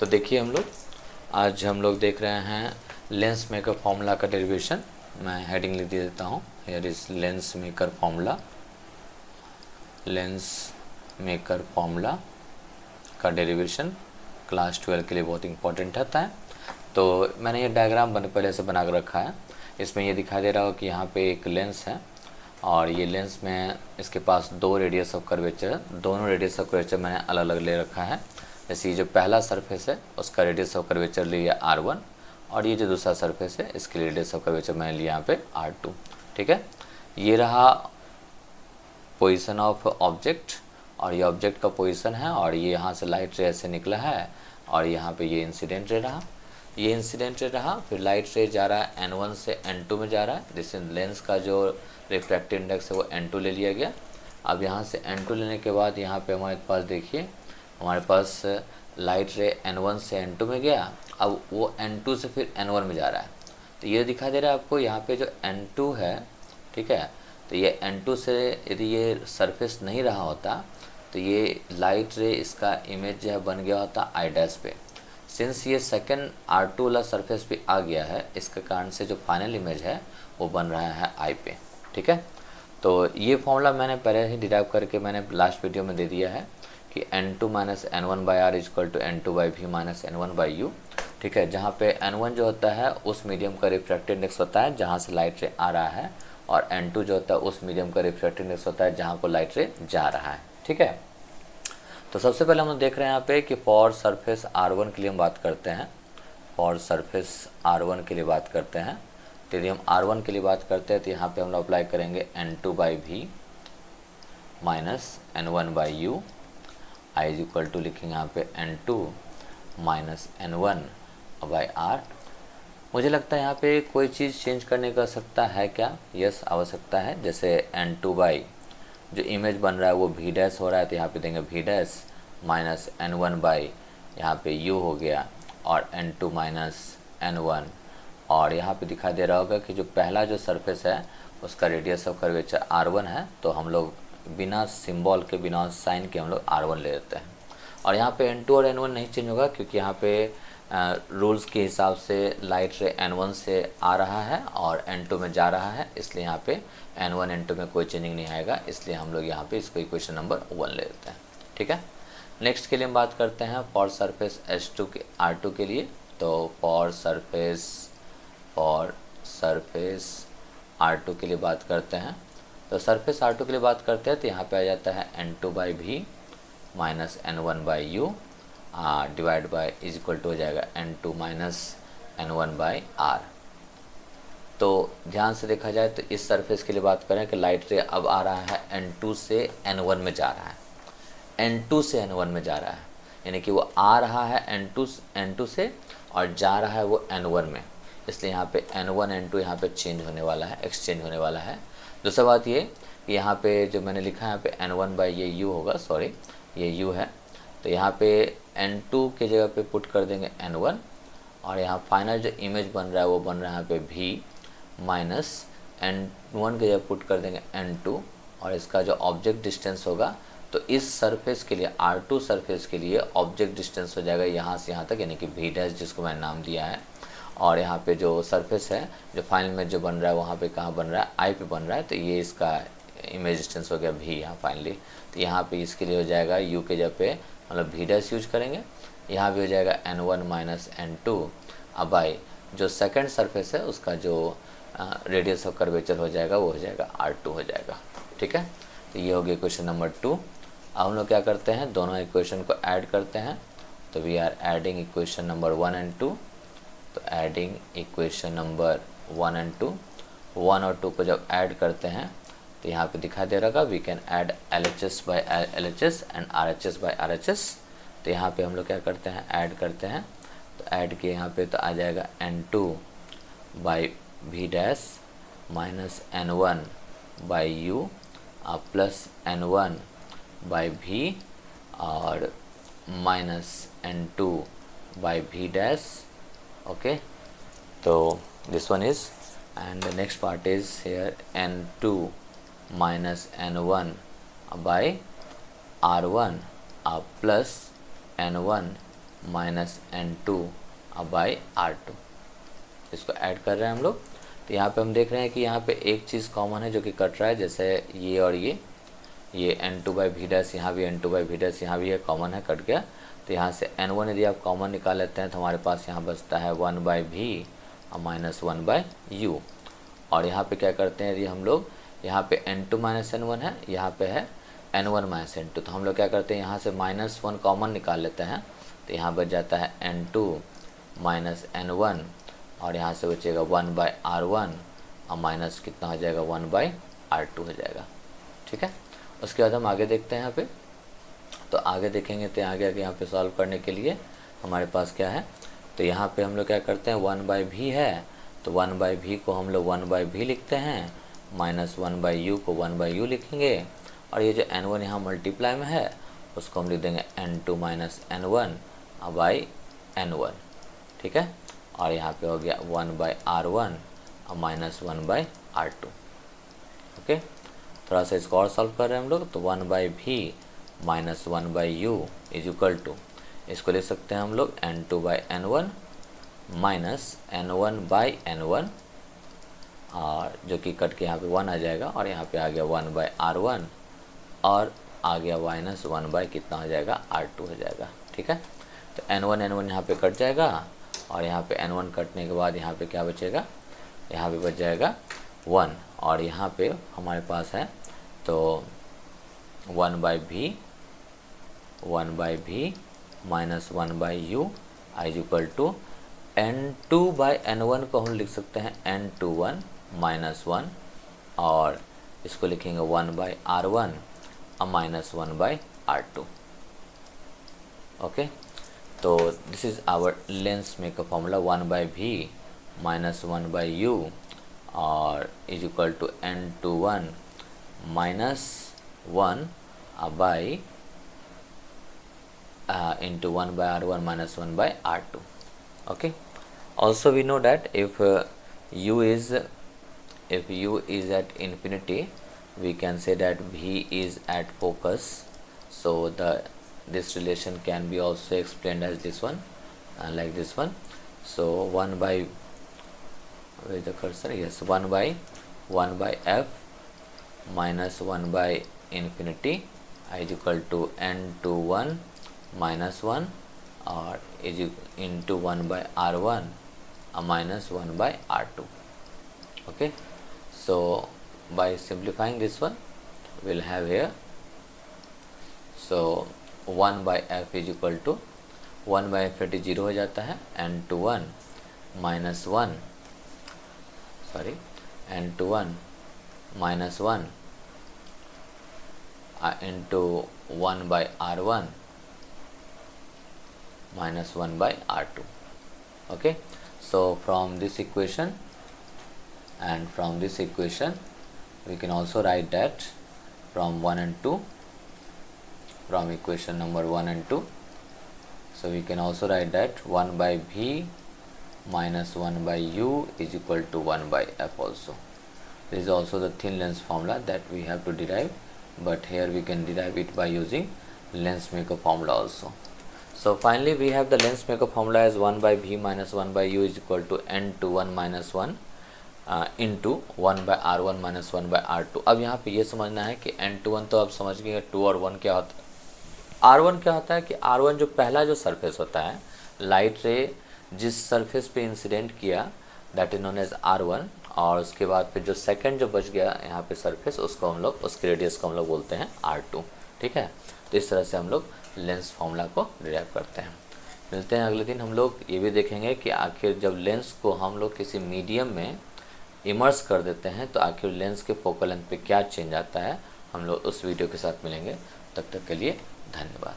तो देखिए आज हम लोग देख रहे हैं लेंस मेकर फॉर्मूला का डेरिवेशन। मैं हेडिंग लिख देता हूँ, here is lens maker formula. Lens maker formula का डेरिवेशन क्लास 12 के लिए बहुत इंपॉर्टेंट होता है। तो मैंने ये डायग्राम पहले से बना कर रखा है। इसमें ये दिखाई दे रहा हो कि यहाँ पे एक लेंस है और ये लेंस में इसके पास दो रेडियस ऑफ कर्वेचर है। दोनों रेडियस ऑफ कर्वेचर मैंने अलग अलग ले रखा है। जैसे ये जो पहला सरफेस है उसका रेडियस ऑफ कर्वेचर लिया R1 और ये जो दूसरा सरफेस है इसके रेडियस ऑफ कर्वेचर मैंने लिया यहाँ पे R2। ठीक है, ये रहा पोजीशन ऑफ ऑब्जेक्ट और ये ऑब्जेक्ट का पोजीशन है और ये यहाँ से लाइट रे से निकला है और यहाँ पे ये इंसिडेंट रे रहा, ये इंसिडेंट रे रहा। फिर लाइट रे जा रहा है N1 से N2 में जा रहा है। जिससे लेंस का जो रिफ्रैक्टिव इंडेक्स है वो N2 ले लिया गया। अब यहाँ से N2 लेने के बाद यहाँ पे हमारे पास देखिए हमारे पास लाइट रे N1 से N2 में गया। अब वो N2 से फिर N1 में जा रहा है। तो ये दिखाई दे रहा है आपको यहाँ पे जो N2 है, ठीक है, तो ये N2 से यदि ये सरफेस नहीं रहा होता तो ये लाइट रे इसका इमेज जो है बन गया होता I डैश पे। सिंस ये सेकंड R2 वाला सरफेस पे आ गया है, इसके कारण से जो फाइनल इमेज है वो बन रहा है I पे। ठीक है, तो ये फॉर्मूला मैंने पहले ही डिराइव करके मैंने लास्ट वीडियो में दे दिया है कि N2 minus N1 by R equal to N2 by V minus N1 by U। ठीक है, जहाँ पे N1 जो होता है उस मीडियम का रिफ्रैक्टिव इंडेक्स होता है जहाँ से लाइट रे आ रहा है और N2 जो होता है उस मीडियम का रिफ्रैक्टिव इंडेक्स होता है जहाँ को लाइट रे जा रहा है। ठीक है, तो सबसे पहले हम लोग देख रहे हैं यहाँ पे कि फॉर सरफेस R1 के लिए हम बात करते हैं। फॉर सरफेस R1 के लिए बात करते हैं। तो यदि हम R1 के लिए बात करते हैं तो यहाँ पे हम लोग अप्लाई करेंगे N2 by V minus N1 by U। I is equal to लिखेंगे यहाँ पे N2 minus N1 by R। मुझे लगता है यहाँ पे कोई चीज़ चेंज करने की आवश्यकता है क्या? यस, आवश्यकता है। जैसे N2 बाई जो इमेज बन रहा है वो V डैश हो रहा है तो यहाँ पे देंगे V dash minus N1 by यहाँ पे U हो गया और N2 माइनस N1। और यहाँ पे दिखाई दे रहा होगा कि जो पहला जो सरफेस है उसका रेडियस ऑफ कर्वेचर R1 है, तो हम लोग बिना सिंबल के बिना साइन के हम लोग R1 ले लेते हैं। और यहाँ पे N2 और N1 नहीं चेंज होगा क्योंकि यहाँ पे रूल्स के हिसाब से लाइट रे N1 से आ रहा है और N2 में जा रहा है, इसलिए यहाँ पे N1 N2 में कोई चेंजिंग नहीं आएगा। इसलिए हम लोग यहाँ पे इसको इक्वेशन नंबर 1 ले लेते हैं। ठीक है, नेक्स्ट के लिए हम बात करते हैं फॉर सरफेस H2 के R2 के लिए। तो फॉर सरफेस R2 के लिए बात करते हैं। तो सरफेस R2 के लिए बात करते हैं तो यहाँ पे आ जाता है N2 by V minus N1 by U divide by is equal to हो जाएगा N2 minus N1 by R। तो ध्यान से देखा जाए तो इस सरफेस के लिए बात करें कि लाइट रे अब आ रहा है N2 से N1 में जा रहा है। N2 से N1 में जा रहा है, यानी कि वो आ रहा है N2 से और जा रहा है वो N1 में। इसलिए यहाँ पे N1 N2 यहाँ पे चेंज होने वाला है, एक्सचेंज होने वाला है। दूसरा बात ये कि यहाँ पे जो मैंने लिखा है यहाँ पे N1 बाई ये U होगा, सॉरी ये U है, तो यहाँ पे N2 के जगह पे पुट कर देंगे N1 और यहाँ फाइनल जो इमेज बन रहा है वो बन रहा है यहाँ पे V माइनस N1 के जगह पुट कर देंगे N2 और इसका जो ऑब्जेक्ट डिस्टेंस होगा तो इस सरफेस के लिए R2 सरफेस के लिए ऑब्जेक्ट डिस्टेंस हो जाएगा यहाँ से यहाँ तक, यानी कि V डैश जिसको मैंने नाम दिया है। और यहाँ पे जो सरफेस है जो फाइनल में जो बन रहा है वहाँ पे कहाँ बन रहा है I पे बन रहा है, तो ये इसका इमेज डिस्टेंस हो गया V यहाँ फाइनली। तो यहाँ पे इसके लिए हो जाएगा U के जगह पे मतलब V डैश यूज करेंगे, यहाँ भी हो जाएगा N1 माइनस N2 अब बाई जो सेकंड सरफेस है उसका जो रेडियस ऑफ कर्वेचर हो जाएगा वो हो जाएगा R2 हो जाएगा। ठीक है, तो ये हो गया इक्वेशन नंबर 2। अब हम लोग क्या करते हैं, दोनों इक्वेशन को ऐड करते हैं। तो we are adding equation number 1 and 2। तो एडिंग इक्वेशन नंबर 1 एंड 2, 1 और 2 को जब ऐड करते हैं तो यहाँ पे दिखाई दे रहा we can add LHS by LHS and RHS by RHS। तो यहाँ पे हम लोग क्या करते हैं, ऐड करते हैं। तो ऐड किए यहाँ पे तो आ जाएगा N2 by V dash minus N1 by U plus N1 by V और minus N2 by V dash. Okay, तो this one is and the next part is here N2 minus N1 by R1 plus N1 minus N2/R2, इसको add कर रहे हैं हम लोग। तो यहाँ पे हम देख रहे हैं कि यहाँ पे एक चीज़ कॉमन है जो कि कट रहा है, जैसे ये और ये N2/V' यहाँ भी N2/V', यहाँ भी ये कॉमन है, कट गया। तो यहाँ से N1 यदि आप कॉमन निकाल लेते हैं तो हमारे पास यहाँ बचता है 1/V और माइनस 1/U। और यहाँ पे क्या करते हैं, यदि हम लोग यहाँ पे N2 - N1 है, यहाँ पे है N1 - N2, तो हम लोग क्या करते हैं यहाँ से -1 कॉमन निकाल लेते हैं। तो यहाँ बच जाता है N2 - N1 और यहाँ से बचेगा 1/R1 और माइनस कितना हो जाएगा 1/R2 हो जाएगा। ठीक है, उसके बाद हम आगे देखते हैं यहाँ पे। तो आगे देखेंगे तो आगे यहाँ पे सॉल्व करने के लिए हमारे पास क्या है, तो यहाँ पे हम लोग क्या करते हैं 1/V है, तो 1/V को हम लोग 1/V लिखते हैं, माइनस 1/U को 1/U लिखेंगे। और ये जो N1 यहाँ मल्टीप्लाई में है उसको हम लिख देंगे N2 - N1/N1। ठीक है, और यहाँ पे हो गया 1/R1 और माइनस 1/R2। ओके, थोड़ा सा इसको और सॉल्व कर रहे हैं हम लोग। तो 1/V minus 1/U is equal to, इसको ले सकते हैं हम लोग N2/N1 माइनस N1/N1, और जो कि कट के यहाँ पे 1 आ जाएगा, और यहाँ पे आ गया 1/R1 और आ गया माइनस 1 कितना हो जाएगा R2 हो जाएगा। ठीक है, तो N1 यहाँ पे कट जाएगा, और यहाँ पे N1 कटने के बाद यहाँ पे क्या बचेगा, यहाँ पे बच जाएगा 1, और यहाँ पे हमारे पास है तो 1/V minus 1/U is equal to N2/N1 को हम लिख सकते हैं N21 - 1, और इसको लिखेंगे 1/R1 और माइनस 1/R2। ओके, तो this is our lens makeup formula 1/V minus 1/U और is equal to N21 - 1 by into 1/R1 minus 1/R2. Okay, also we know that if U is at infinity, we can say that V is at focus. So this relation can be also explained as this one, like this one. So 1 by, where is the cursor? Yes, 1 by F minus 1 by infinity is equal to N21 minus 1 or is into 1 by R1 minus 1 by R2. Okay, so by simplifying this one we'll have here, so 1 by F is equal to 1 by infinity 0 हो जाता है, N21 minus 1 N21 minus 1 into 1 by R1 minus 1 by R2. Okay, so from this equation and from this equation we can also write that from 1 and 2, from equation number 1 and 2, so we can also write that 1 by V minus 1 by U is equal to 1 by F also. This is also the thin lens formula that we have to derive, but here we can derive it by using lens maker formula also. So finally we have the lens maker formula as 1 by V minus 1 by U is equal to N21 minus 1 into 1 by R1 minus 1 by R2. अब यहाँ पे ये समझना है कि N21 तो आप समझ गए, 2 और 1 क्या होता है। R1 क्या होता है कि R1 जो पहला जो सरफेस होता है, लाइट रे जिस सरफेस पे इंसिडेंट किया that is known as R1, और उसके बाद फिर जो सेकंड जो बच गया यहाँ पे सरफेस, उसको हम लोग, उसके रेडियस को हम लोग बोलते हैं R2। ठीक है, तो इस तरह से हम लोग लेंस फॉर्मूला को डिराइव करते हैं। मिलते हैं अगले दिन, हम लोग ये भी देखेंगे कि आखिर जब लेंस को हम लोग किसी मीडियम में इमर्स कर देते हैं तो आखिर लेंस के फोकल लेंथ पे क्या चेंज आता है। हम लोग उस वीडियो के साथ मिलेंगे, तब तक के लिए धन्यवाद।